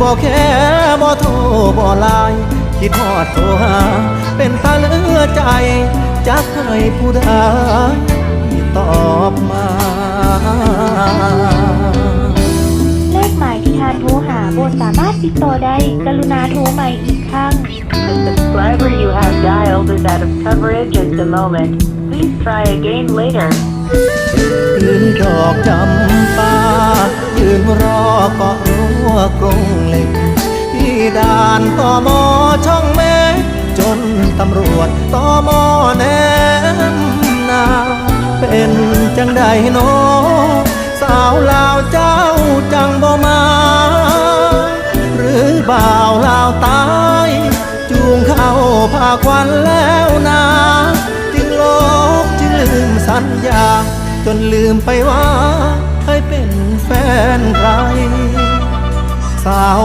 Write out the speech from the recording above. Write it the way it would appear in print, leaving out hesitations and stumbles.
บ่แค่บ่โทรบ่ไลน์คิดฮอดโทรหาเป็นตาเหลือใจจักให้ผู้ใดตอบมาเลขหมายที่ท่านโทรหาบ่สามารถติดต่อได้กรุณาโทรใหม่อีกครั้ง The subscriber you have dialed is out of coverage at the moment. Please try again later. ยืนดอกจำปายืนรอเกาะรั้วกรงเหล็กที่ด่านตมช่องเมฆจนตำรวจตมแนมนาเป็นจังใดโนสาวลาวเจ้าจังบ่มาหรือบ่าวลาวตายจูงเข้าพาควันแล้วนาจึงลบจึงลืมสัญญาจนลืมไปว่าเคยเป็นแฟนใครสาว